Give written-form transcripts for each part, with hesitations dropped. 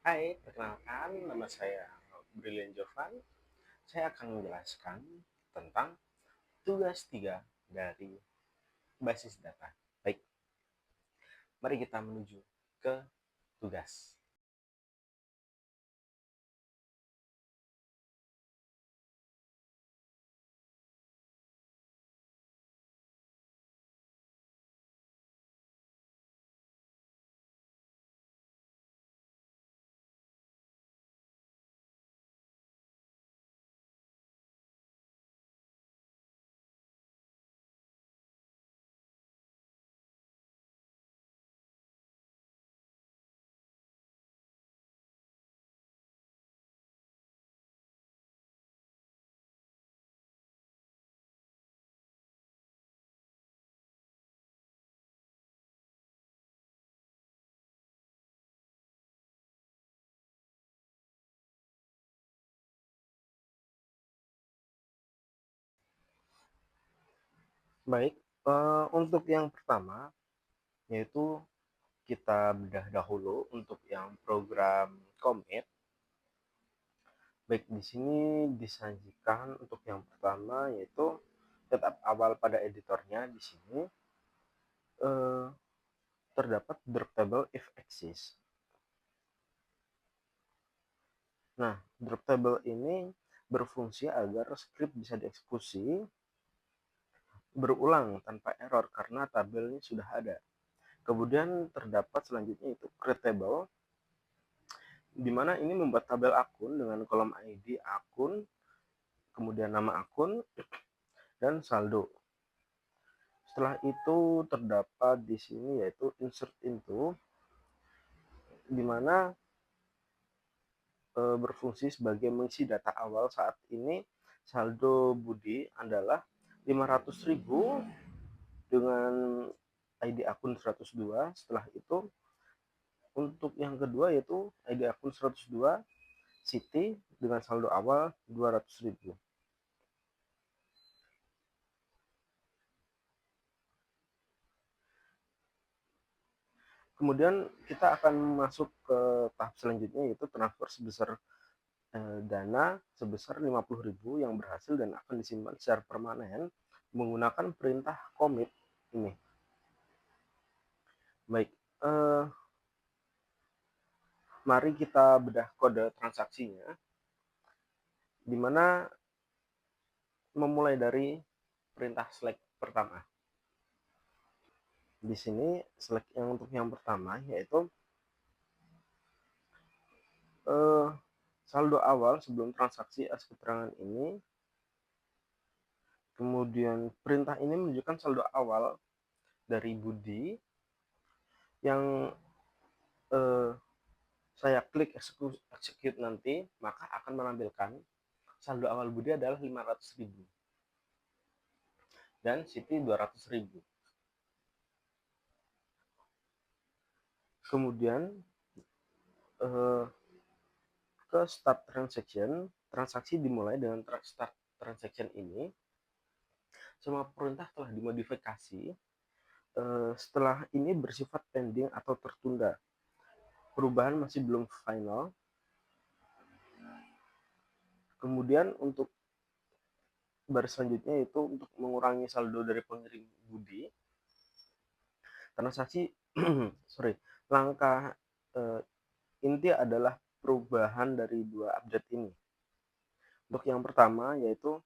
Hai, perkenalkan nama saya Brilian Jovan. Saya akan menjelaskan tentang tugas 3 dari basis data. Baik, mari kita menuju ke tugas. Baik, untuk yang pertama yaitu kita bedah dahulu untuk yang program commit. Baik, di sini disajikan untuk yang pertama yaitu setup awal pada editornya. Di sini eh, terdapat drop table if exists. Nah, drop table ini berfungsi agar script bisa dieksekusi berulang tanpa error karena tabelnya sudah ada. Kemudian terdapat selanjutnya itu create table, di mana ini membuat tabel akun dengan kolom ID akun, kemudian nama akun, dan saldo. Setelah itu terdapat di sini yaitu insert into, di mana berfungsi sebagai mengisi data awal. Saat ini saldo Budi adalah 500.000 dengan ID akun 102. Setelah itu untuk yang kedua yaitu ID akun 102 Siti dengan saldo awal 200.000. Kemudian kita akan masuk ke tahap selanjutnya yaitu transfer sebesar dana sebesar 50.000 yang berhasil dan akan disimpan secara permanen menggunakan perintah commit ini. Baik, mari kita bedah kode transaksinya, di mana memulai dari perintah select pertama. Di sini select yang untuk yang pertama yaitu saldo awal sebelum transaksi as keterangan ini. Kemudian perintah ini menunjukkan saldo awal dari Budi yang saya klik execute nanti, maka akan menampilkan saldo awal Budi adalah 500.000 dan Siti 200.000. Kemudian ke start transaction, transaksi dimulai dengan start transaction ini. Semua perintah telah dimodifikasi. Setelah ini bersifat pending atau tertunda. Perubahan masih belum final. Kemudian untuk baris selanjutnya itu untuk mengurangi saldo dari pengirim Budi. Transaksi langkah inti adalah perubahan dari dua update ini. Untuk yang pertama yaitu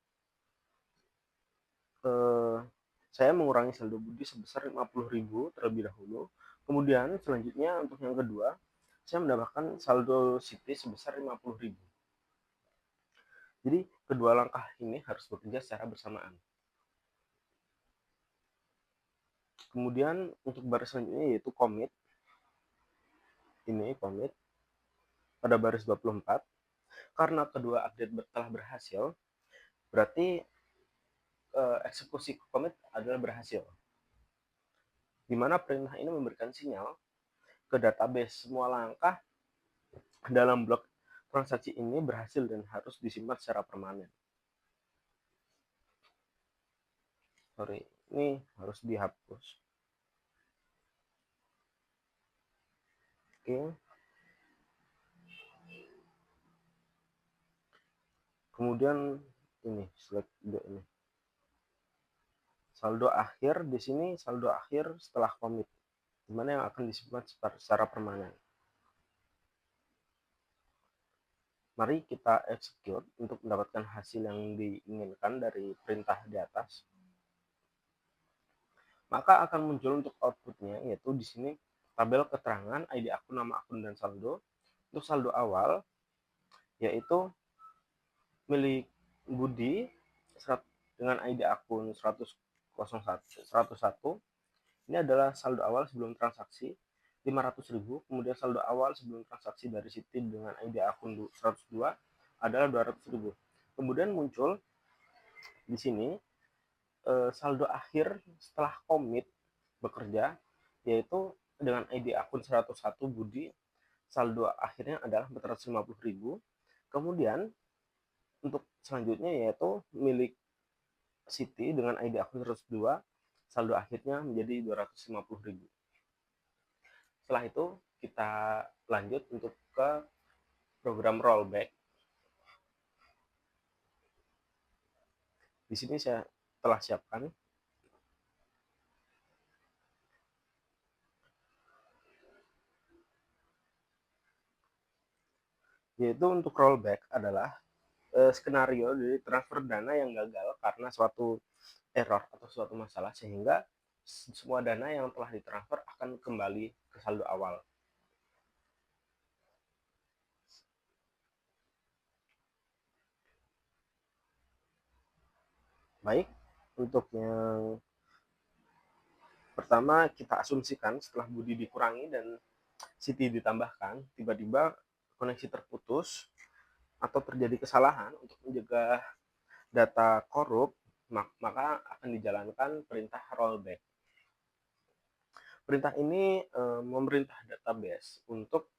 saya mengurangi saldo Budi sebesar 50.000 terlebih dahulu. Kemudian selanjutnya untuk yang kedua, saya mendapatkan saldo Siti sebesar 50.000. Jadi kedua langkah ini harus bekerja secara bersamaan. Kemudian untuk baris selanjutnya yaitu commit. Ini commit pada baris 24. Karena kedua update telah berhasil, berarti eksekusi commit adalah berhasil. Di mana perintah ini memberikan sinyal ke database semua langkah dalam blok transaksi ini berhasil dan harus disimpan secara permanen. Sorry, ini harus dihapus. Oke. Kemudian ini select ini. Saldo akhir di sini saldo akhir setelah commit, dimana yang akan disimpan secara permanen. Mari kita execute untuk mendapatkan hasil yang diinginkan dari perintah di atas. Maka akan muncul untuk outputnya, yaitu di sini tabel keterangan ID akun, nama akun, dan saldo. Untuk saldo awal, yaitu milik Budi dengan ID akun 101. Ini adalah saldo awal sebelum transaksi 500.000, kemudian saldo awal sebelum transaksi dari Siti dengan ID akun 102 adalah 200.000. Kemudian muncul di sini saldo akhir setelah komit bekerja, yaitu dengan ID akun 101 Budi, saldo akhirnya adalah 450.000. Kemudian untuk selanjutnya yaitu milik Siti dengan ID akun 102, saldo akhirnya menjadi 250.000. Setelah itu kita lanjut untuk ke program rollback. Di sini saya telah siapkan. Yaitu untuk rollback adalah skenario dari transfer dana yang gagal karena suatu error atau suatu masalah, sehingga semua dana yang telah ditransfer akan kembali ke saldo awal. Baik, untuk yang pertama kita asumsikan setelah Budi dikurangi dan Siti ditambahkan, tiba-tiba koneksi terputus atau terjadi kesalahan. Untuk mencegah data korup, maka akan dijalankan perintah rollback. Perintah ini memerintah database untuk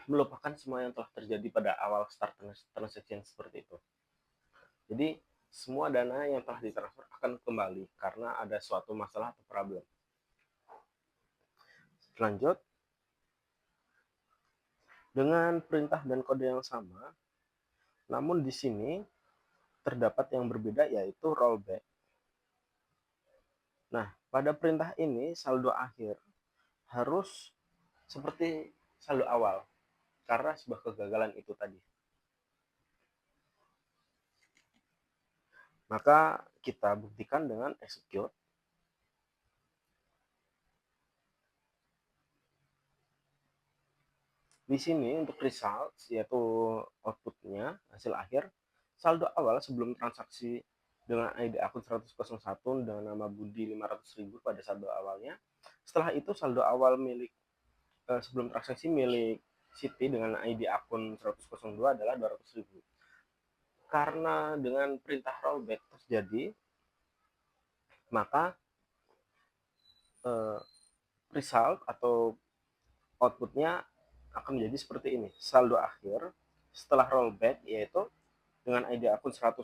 melupakan semua yang telah terjadi pada awal start transaction seperti itu. Jadi semua dana yang telah ditransfer akan kembali karena ada suatu masalah atau problem. Lanjut, dengan perintah dan kode yang sama, namun di sini terdapat yang berbeda, yaitu rollback. Nah, pada perintah ini saldo akhir harus seperti saldo awal karena sebuah kegagalan itu tadi. Maka kita buktikan dengan execute. Di sini untuk result, yaitu outputnya, hasil akhir, saldo awal sebelum transaksi dengan ID akun 101 dengan nama Budi 500.000 pada saldo awalnya. Setelah itu saldo awal milik sebelum transaksi milik Siti dengan ID akun 102 adalah 200.000. Karena dengan perintah rollback terjadi, maka result atau outputnya akan menjadi seperti ini. Saldo akhir setelah rollback yaitu dengan ID akun 101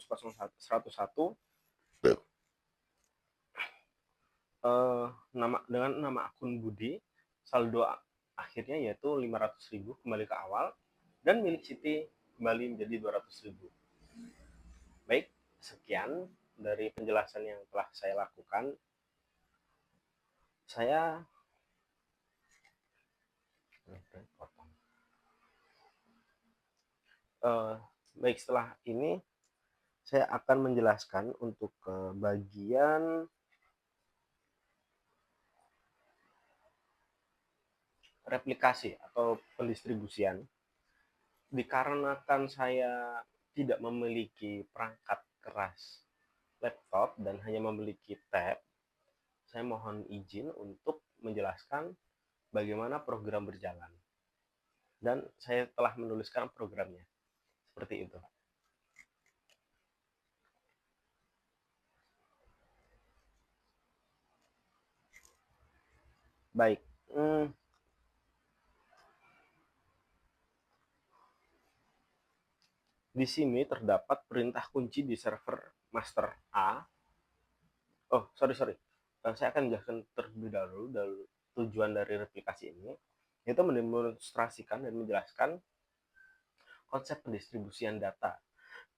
dengan nama akun Budi, saldo akhirnya yaitu 500.000 kembali ke awal, dan milik Siti kembali menjadi 200.000. Baik, sekian dari penjelasan yang telah saya lakukan. Saya baik, setelah ini saya akan menjelaskan untuk bagian replikasi atau pendistribusian. Dikarenakan saya tidak memiliki perangkat keras laptop dan hanya memiliki tab, saya mohon izin untuk menjelaskan bagaimana program berjalan. Dan saya telah menuliskan programnya. Seperti itu. Baik. Di sini terdapat perintah kunci di server master A. Oh, sorry. Saya akan menjelaskan terlebih dahulu tujuan dari replikasi ini, yaitu mendemonstrasikan dan menjelaskan konsep pendistribusian data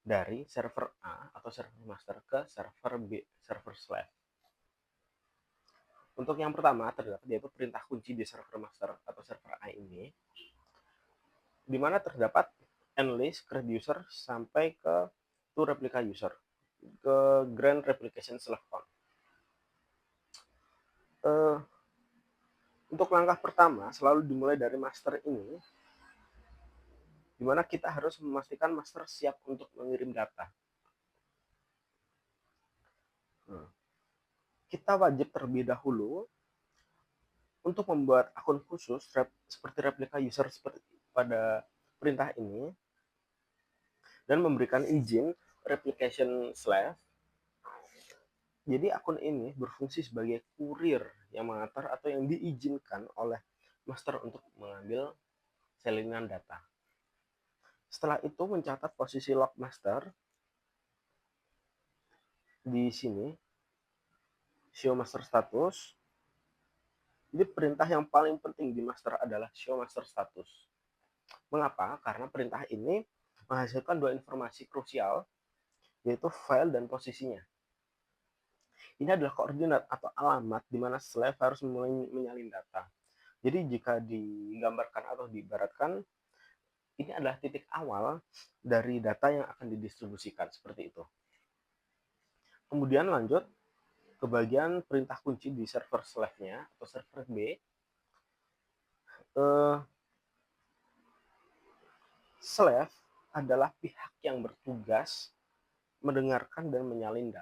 dari server A atau server master ke server B, server slave. Untuk yang pertama terdapat yaitu perintah kunci di server master atau server A ini, di mana terdapat enlist create user sampai ke to replica user, ke grand replication slave count. Untuk langkah pertama selalu dimulai dari master ini, di mana kita harus memastikan master siap untuk mengirim data. Kita wajib terlebih dahulu untuk membuat akun khusus seperti replika user seperti pada perintah ini dan memberikan izin replication slave. Jadi akun ini berfungsi sebagai kurir yang mengantar atau yang diizinkan oleh master untuk mengambil salinan data. Setelah itu mencatat posisi log master di sini, show master status. Jadi perintah yang paling penting di master adalah show master status. Mengapa? Karena perintah ini menghasilkan dua informasi krusial, yaitu file dan posisinya. Ini adalah koordinat atau alamat di mana slave harus mulai menyalin data. Jadi jika digambarkan atau diibaratkan, ini adalah titik awal dari data yang akan didistribusikan, seperti itu. Kemudian lanjut ke bagian perintah kunci di server slave-nya atau server B. Slave adalah pihak yang bertugas mendengarkan dan menyalin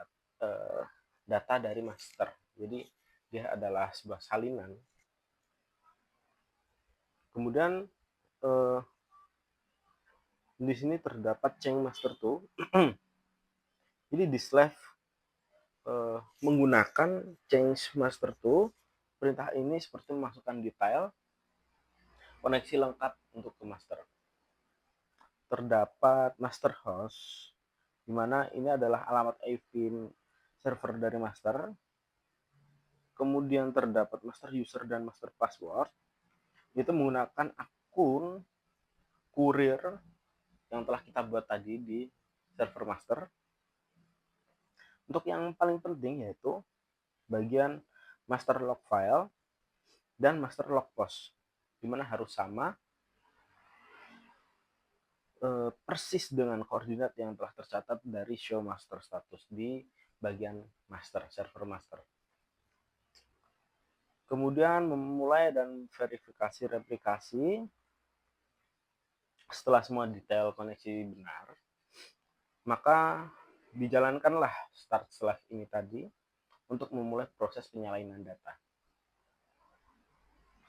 data dari master. Jadi dia adalah sebuah salinan. Kemudian di sini terdapat chain master to. Jadi di slave menggunakan change master to, perintah ini seperti memasukkan detail koneksi lengkap untuk ke master. Terdapat master host, di mana ini adalah alamat IP server dari master. Kemudian terdapat master user dan master password, itu menggunakan akun kurir yang telah kita buat tadi di server master. Untuk yang paling penting yaitu bagian master log file dan master log post, di mana harus sama persis dengan koordinat yang telah tercatat dari show master status di bagian master, server master. Kemudian memulai dan verifikasi replikasi. Setelah semua detail koneksi benar, maka dijalankanlah start slave ini tadi untuk memulai proses penyalinan data.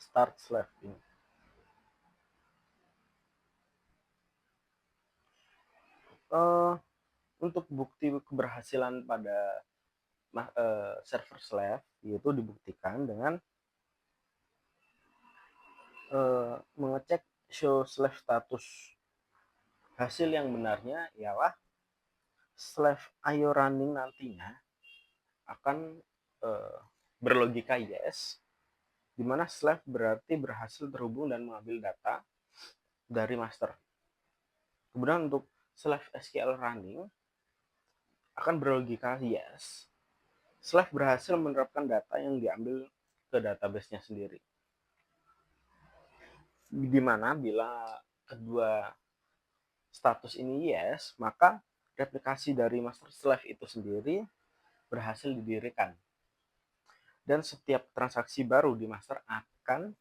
Start slave ini. Untuk bukti keberhasilan pada server slave yaitu dibuktikan dengan mengecek show slave status. Hasil yang benarnya ialah slave IO running nantinya akan berlogika yes, di mana slave berarti berhasil terhubung dan mengambil data dari master. Kemudian untuk slave SQL running akan berlogika yes, slave berhasil menerapkan data yang diambil ke database-nya sendiri. Di mana bila kedua status ini yes, maka replikasi dari master slave itu sendiri berhasil didirikan. Dan setiap transaksi baru di master akan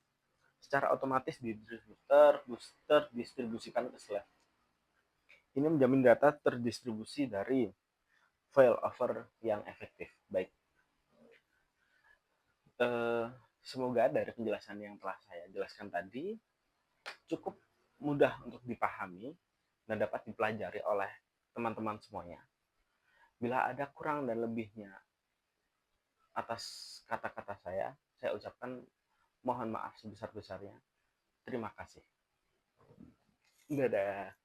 secara otomatis terdistribusikan ke slave. Ini menjamin data terdistribusi dari failover yang efektif. Baik. Semoga dari penjelasan yang telah saya jelaskan tadi cukup mudah untuk dipahami dan dapat dipelajari oleh teman-teman semuanya. Bila ada kurang dan lebihnya atas kata-kata saya ucapkan mohon maaf sebesar-besarnya. Terima kasih. Dadah.